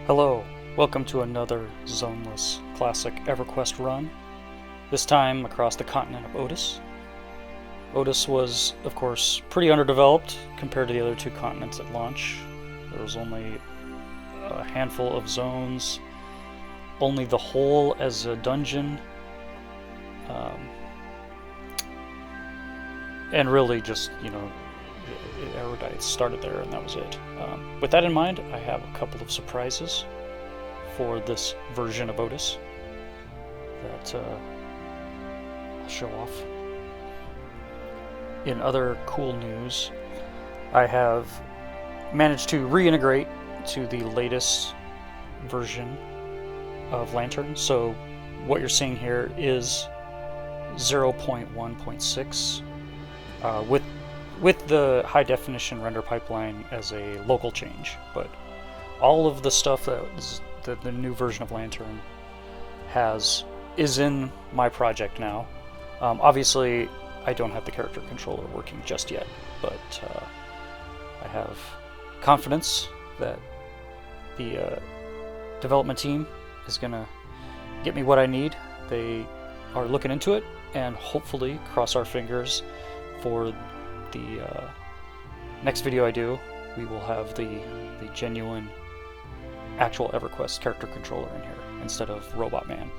Hello, welcome to another Zoneless Classic Everquest run, this time across the continent of Odus. Odus was, of course, pretty underdeveloped compared to the other two continents at launch. There was only a handful of zones, only the whole as a dungeon, and really just, Erudites started there and that was it. With that in mind, I have a couple of surprises for this version of Odus that I'll show off. In other cool news, I have managed to reintegrate to the latest version of Lantern. So what you're seeing here is 0.1.6 with the high definition render pipeline as a local change, but all of the stuff that the new version of Lantern has is in my project now. Obviously, I don't have the character controller working just yet, but I have confidence that the development team is going to get me what I need. They are looking into it, and hopefully, cross our fingers, for the next video I do, we will have the genuine, actual Everquest character controller in here instead of Robot Man.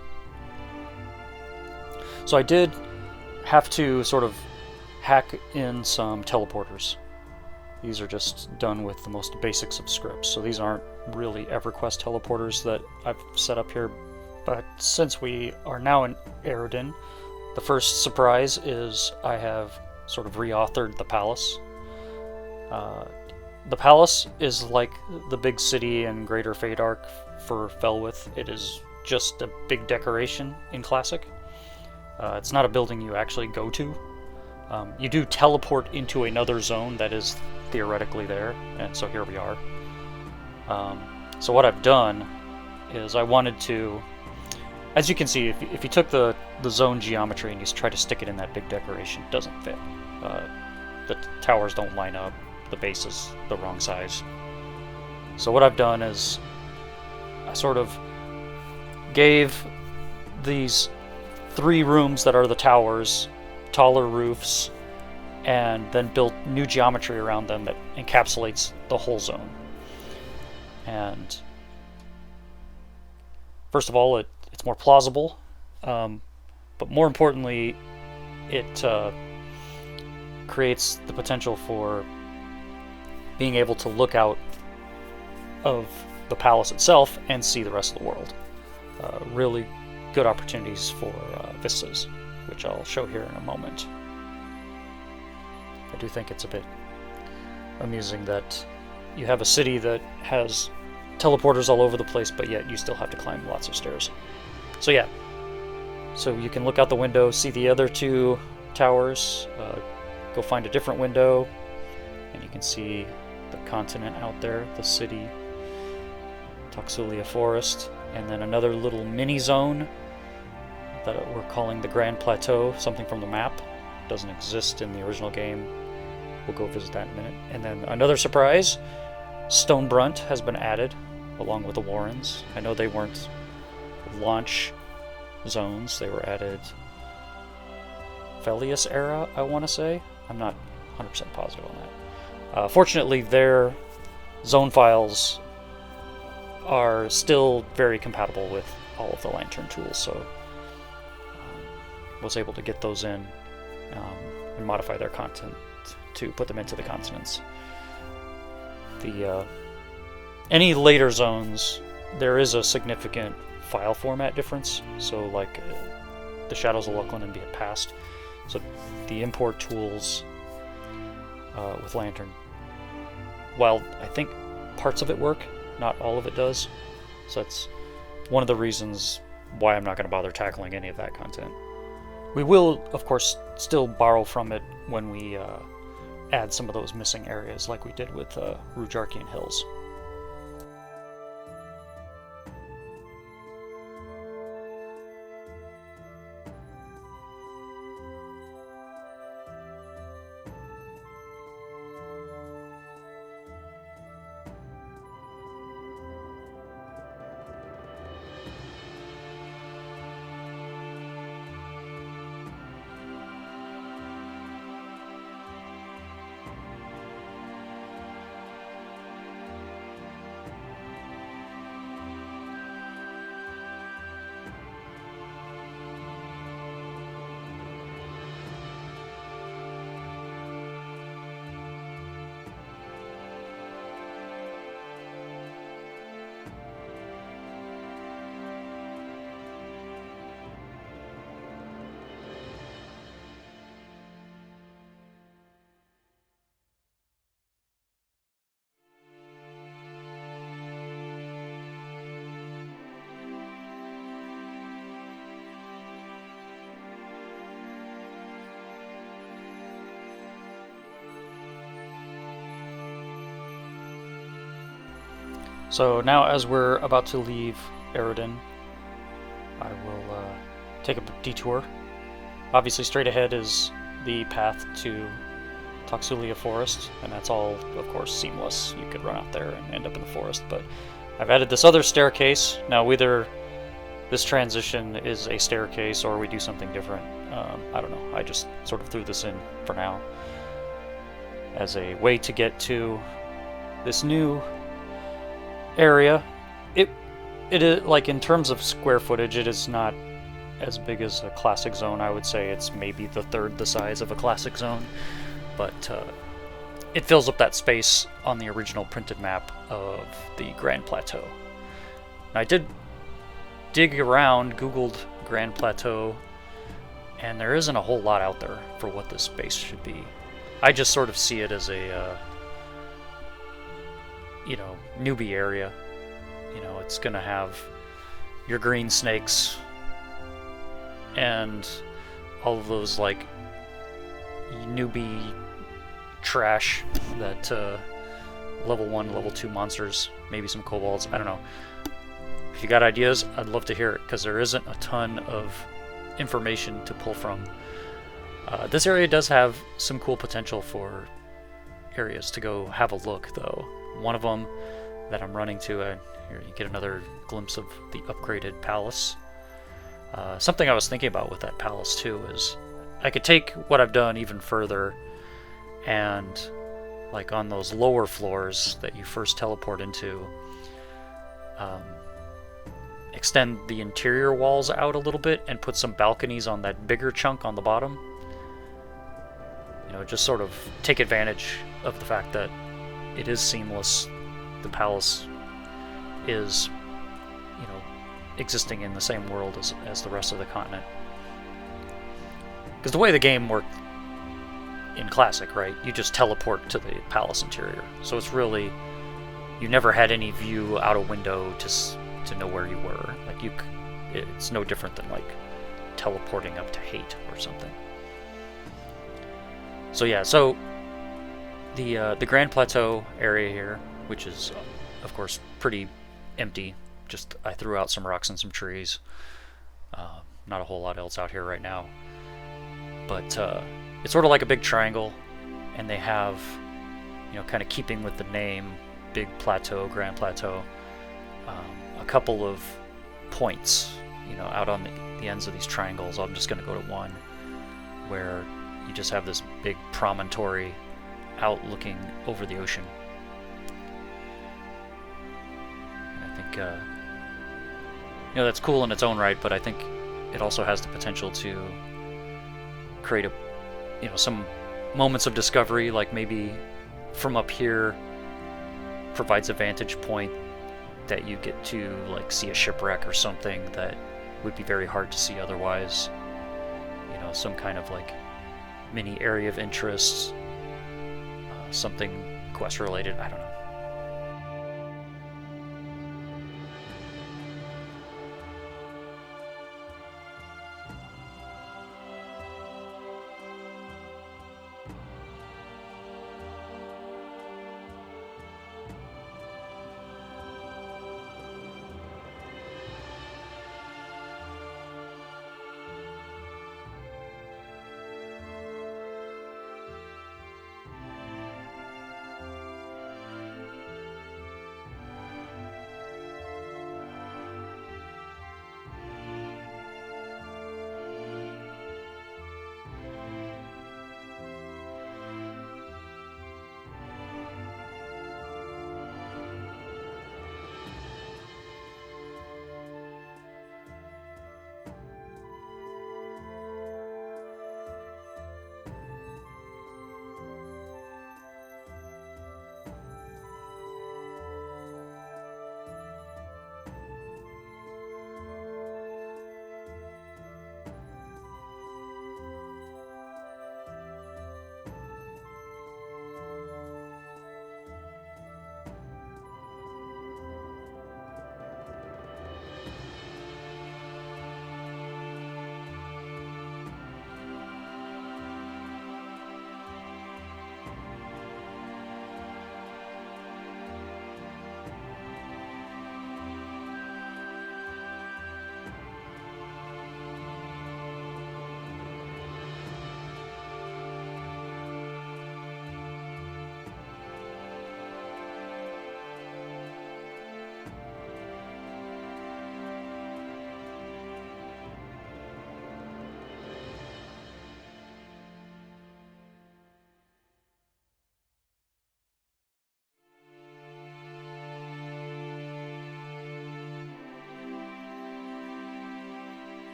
So I did have to sort of hack in some teleporters. These are just done with the most basics of scripts, so these aren't really Everquest teleporters that I've set up here. But since we are now in Eredin, the first surprise is I have sort of reauthored the palace. The palace is like the big city in Greater Fadark for Felwith. It is just a big decoration in Classic. It's not a building you actually go to. You do teleport into another zone that is theoretically there, and so here we are. So what I've done is I wanted to, as you can see, if you took the zone geometry and you try to stick it in that big decoration, it doesn't fit. The towers don't line up, the base is the wrong size. So what I've done is I sort of gave these 3 rooms that are the towers taller roofs, and then built new geometry around them that encapsulates the whole zone. And first of all, it's more plausible, but more importantly, it creates the potential for being able to look out of the palace itself and see the rest of the world. Really good opportunities for vistas, which I'll show here in a moment. I do think it's a bit amusing that you have a city that has teleporters all over the place, but yet you still have to climb lots of stairs. So yeah, so you can look out the window, see the other 2 towers, go find a different window, and you can see the continent out there, the city, Toxulia Forest, and then another little mini zone that we're calling the Grand Plateau, something from the map. Doesn't exist in the original game. We'll go visit that in a minute. And then another surprise, Stonebrunt has been added along with the Warrens. I know they weren't launch zones, they were added Felius era, I want to say. I'm not 100% positive on that. Fortunately, their zone files are still very compatible with all of the Lantern tools, so was able to get those in and modify their content to put them into the continents. Any later zones, there is a significant file format difference, so like the Shadows of Lucklin and Be It Past. So the import tools with Lantern, while I think parts of it work, not all of it does. So that's one of the reasons why I'm not going to bother tackling any of that content. We will, of course, still borrow from it when we add some of those missing areas like we did with Rujarkian Hills. So now, as we're about to leave Eridan, I will take a detour. Obviously, straight ahead is the path to Toxulia Forest, and that's all, of course, seamless. You could run out there and end up in the forest, but I've added this other staircase. Now, whether this transition is a staircase or we do something different, I don't know. I just sort of threw this in for now as a way to get to this new area. It is, like, in terms of square footage, it is not as big as a classic zone. I would say it's maybe the third the size of a classic zone, but it fills up that space on the original printed map of the Grand Plateau. Now, I did dig around, googled Grand Plateau, and there isn't a whole lot out there for what this space should be. I just sort of see it as a newbie area. It's gonna have your green snakes and all of those, like, newbie trash that level 1, level 2 monsters, maybe some kobolds, I don't know. If you got ideas, I'd love to hear it, because there isn't a ton of information to pull from. This area does have some cool potential for areas to go have a look, though. One of them that I'm running to, here you get another glimpse of the upgraded palace. Something I was thinking about with that palace too is I could take what I've done even further, and like on those lower floors that you first teleport into, extend the interior walls out a little bit and put some balconies on that bigger chunk on the bottom. Just sort of take advantage of the fact that it is seamless. The palace is, existing in the same world as the rest of the continent. Because the way the game worked in Classic, right, you just teleport to the palace interior. So it's really, you never had any view out a window to know where you were. Like, it's no different than, like, teleporting up to Hate or something. So yeah, so the Grand Plateau area here, which is, of course, pretty empty. Just, I threw out some rocks and some trees. Not a whole lot else out here right now. But it's sort of like a big triangle, and they have, kind of keeping with the name, Big Plateau, Grand Plateau, a couple of points, out on the ends of these triangles. I'm just going to go to one where you just have this big promontory out looking over the ocean. And I think, that's cool in its own right, but I think it also has the potential to create some moments of discovery, like maybe from up here provides a vantage point that you get to, like, see a shipwreck or something that would be very hard to see otherwise. Some kind of, like, mini area of interest, something quest related, I don't know.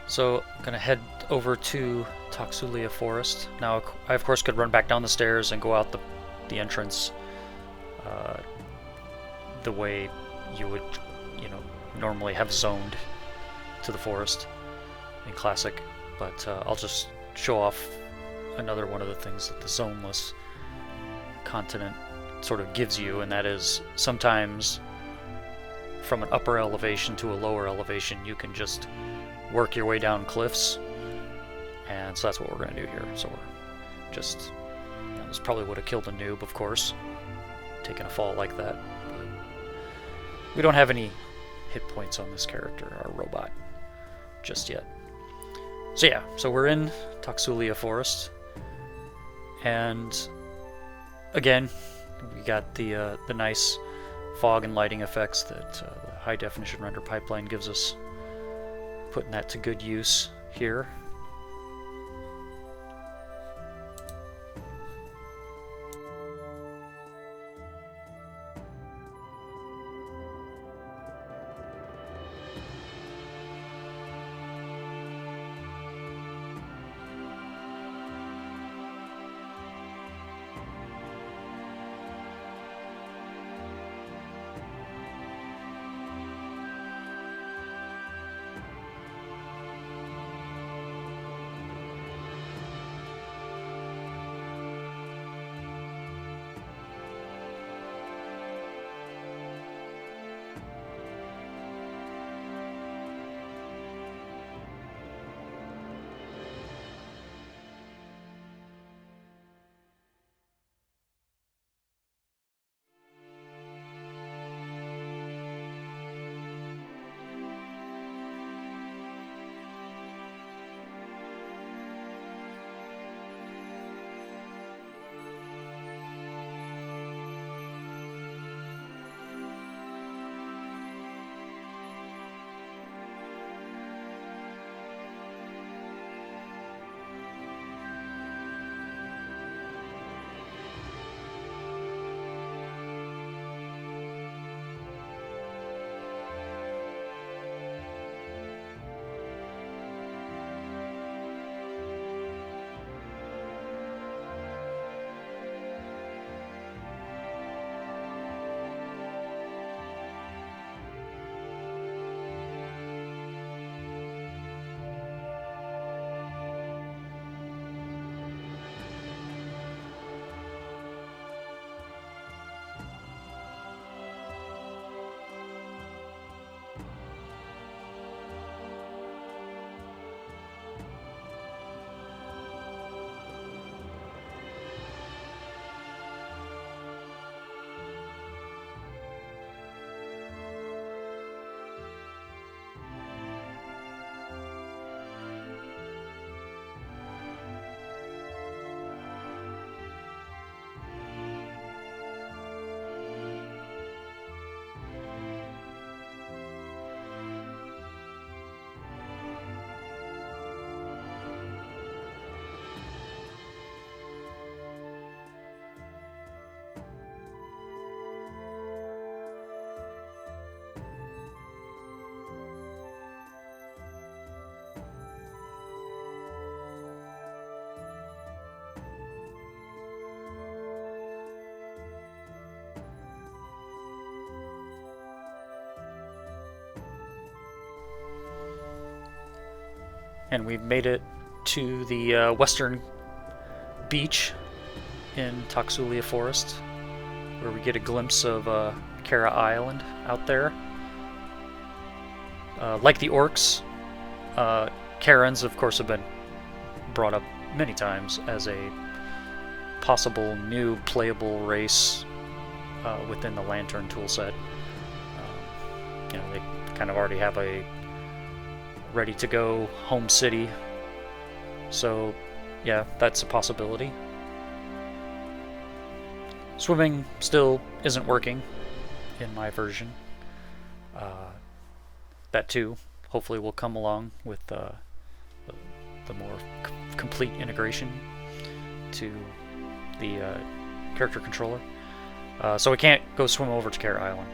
So I'm gonna head over to Toxulia Forest. Now I of course could run back down the stairs and go out the entrance the way you would, normally have zoned to the forest in Classic, but I'll just show off another one of the things that the Zoneless continent sort of gives you, and that is sometimes from an upper elevation to a lower elevation you can just work your way down cliffs, and so that's what we're going to do here. So we're just, this probably would have killed a noob, of course, taking a fall like that. But we don't have any hit points on this character, our robot, just yet. So yeah, so we're in Toxulia Forest, and again, we got the nice fog and lighting effects that the high definition render pipeline gives us. Putting that to good use here. And we've made it to the western beach in Toxulia Forest, where we get a glimpse of Kara Island out there. Like the orcs, Karens, of course, have been brought up many times as a possible new playable race within the Lantern toolset. They kind of already have a ready-to-go home city, so yeah, that's a possibility. Swimming still isn't working in my version. That too, hopefully, will come along with the more complete integration to the character controller. So we can't go swim over to Kara Island.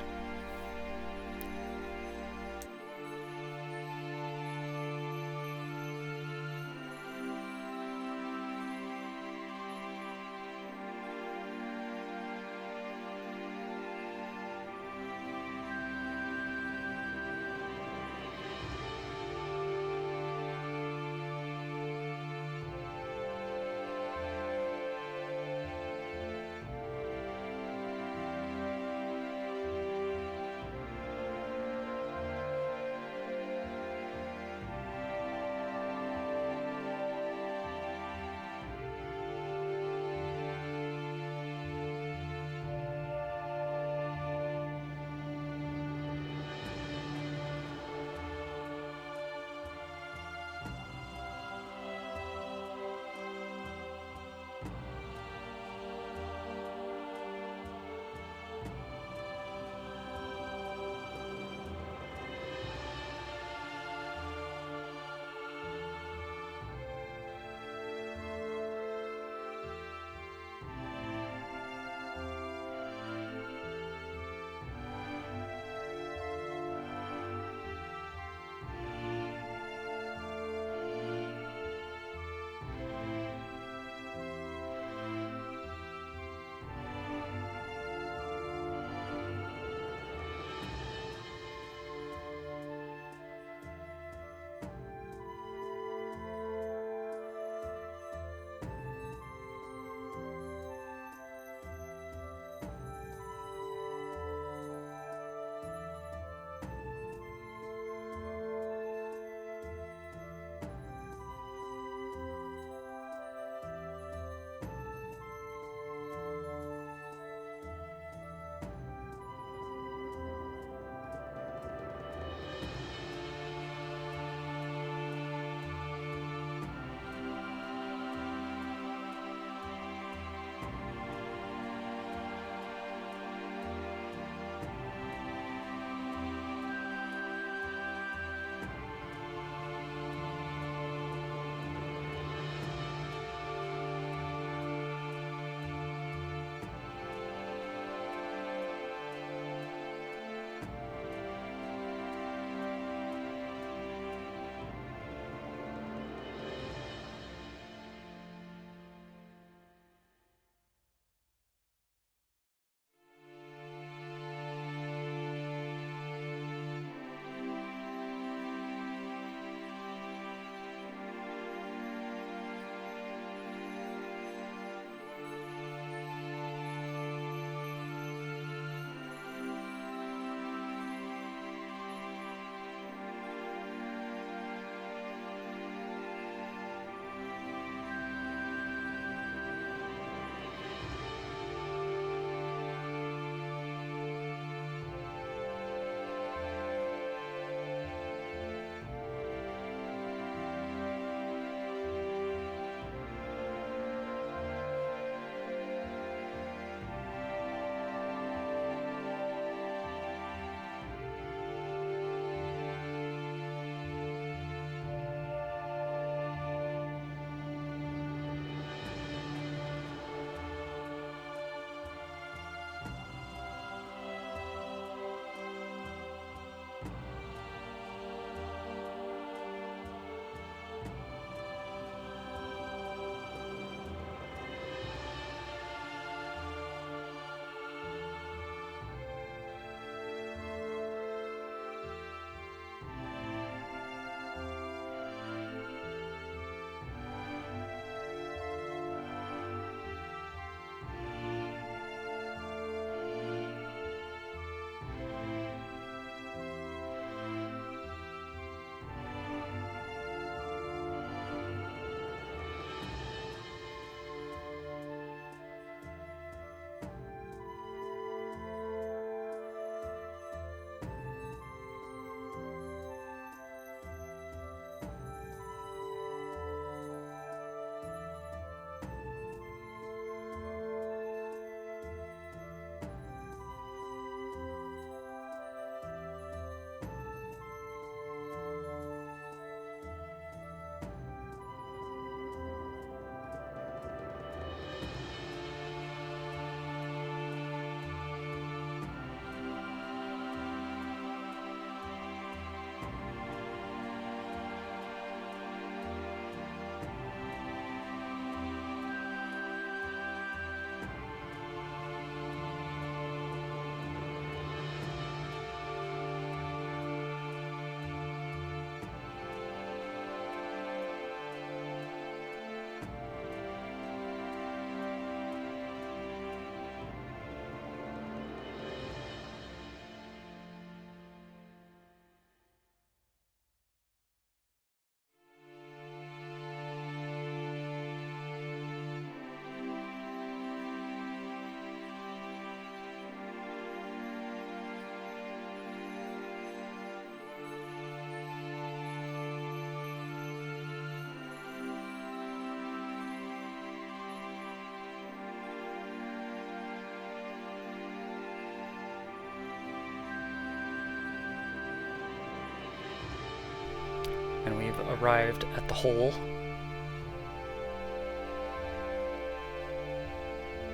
we've arrived at the hole.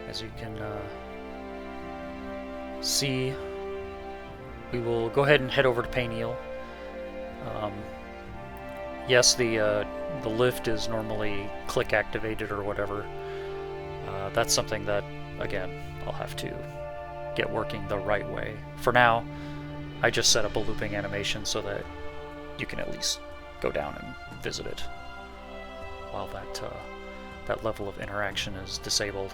As you can see, we will go ahead and head over to Payneal. Yes, the lift is normally click activated or whatever. That's something that, again, I'll have to get working the right way. For now, I just set up a looping animation so that you can at least go down and visit it while that level of interaction is disabled.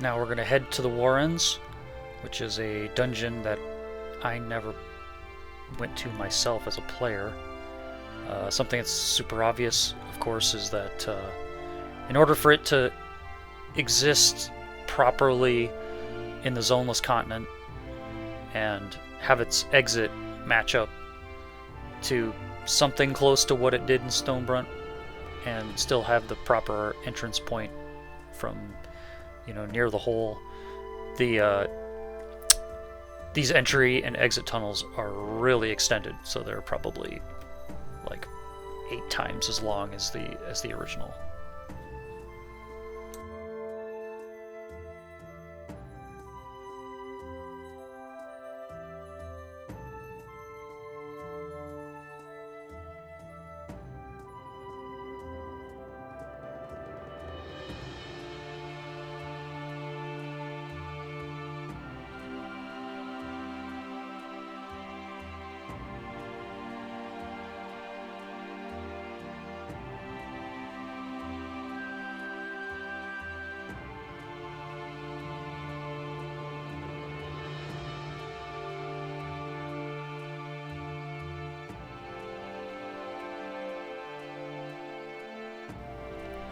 Now we're going to head to the Warrens, which is a dungeon that I never went to myself as a player. Something that's super obvious, of course, is that in order for it to exist properly in the Zoneless continent and have its exit match up to something close to what it did in Stonebrunt and still have the proper entrance point from, near the hole, these entry and exit tunnels are really extended, so they're probably like 8 times as long as the original.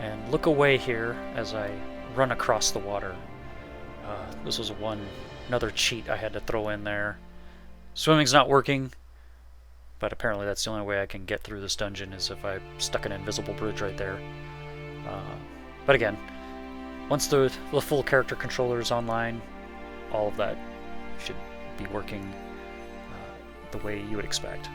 And look away here as I run across the water. This was another cheat I had to throw in there. Swimming's not working, but apparently that's the only way I can get through this dungeon is if I stuck an invisible bridge right there. But again, once the full character controller is online, all of that should be working the way you would expect.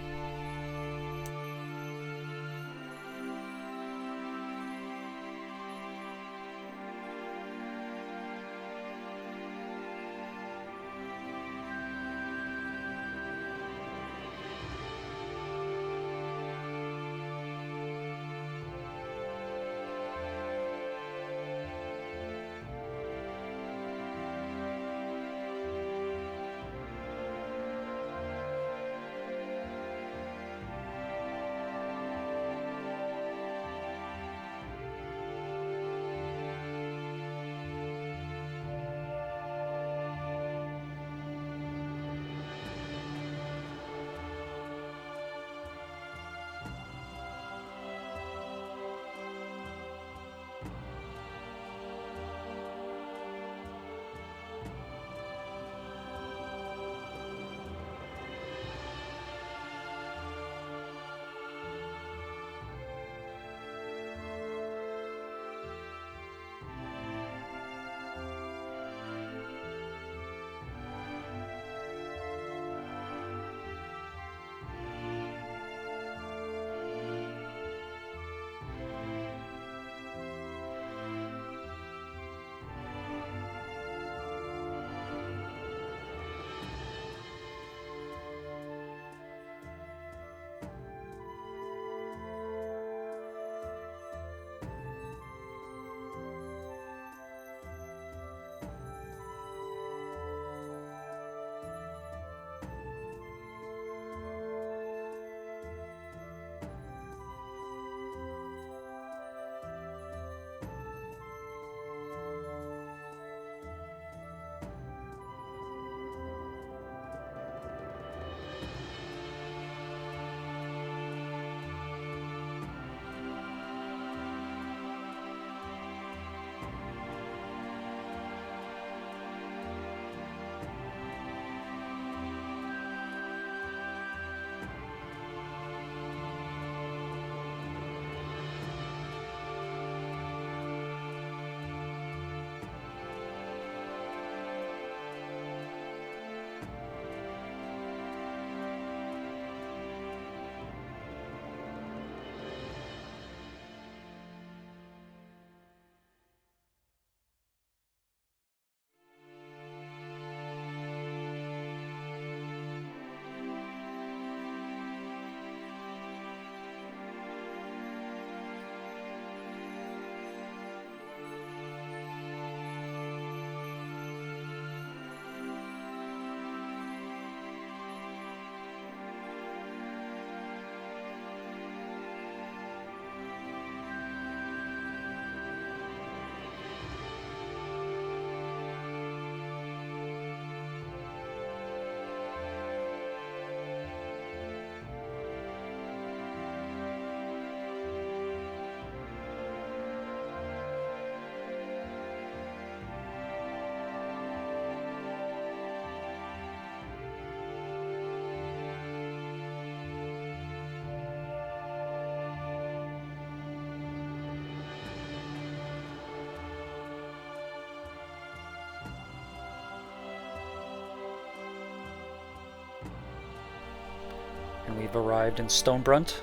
And we've arrived in Stonebrunt.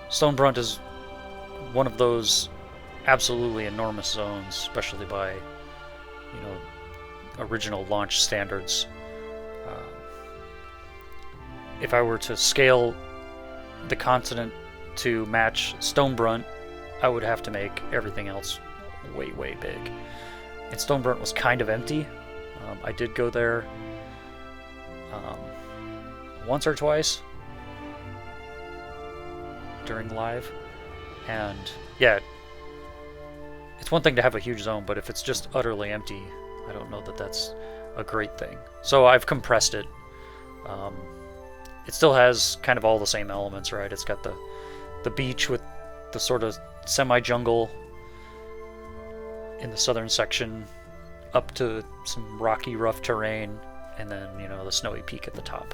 Stonebrunt is one of those absolutely enormous zones, especially by, original launch standards. If I were to scale the continent to match Stonebrunt, I would have to make everything else way, way big. And Stonebrunt was kind of empty. I did go there once or twice during live, and yeah, it's one thing to have a huge zone, but if it's just utterly empty, I don't know that that's a great thing. So I've compressed it. It still has kind of all the same elements, right? It's got the beach with the sort of semi-jungle in the southern section, up to some rocky, rough terrain, and then, you know, the snowy peak at the top.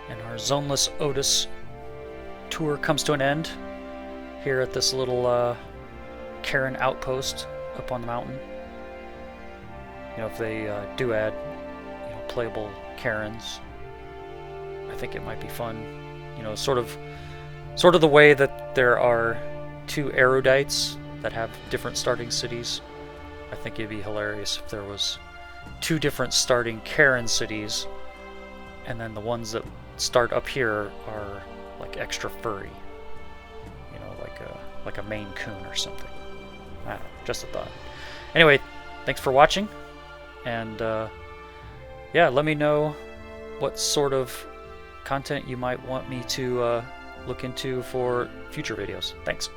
And our Zoneless Odus tour comes to an end here at this little Karen outpost up on the mountain. You know, if they do add, you know, playable Karens, I think it might be fun. You know, sort of the way that there are two erudites that have different starting cities. I think it'd be hilarious if there was two different starting Karen cities, and then the ones that start up here are like extra furry. You know, like a Maine Coon or something. Just a thought. Anyway, thanks for watching, and yeah, let me know what sort of content you might want me to look into for future videos. Thanks.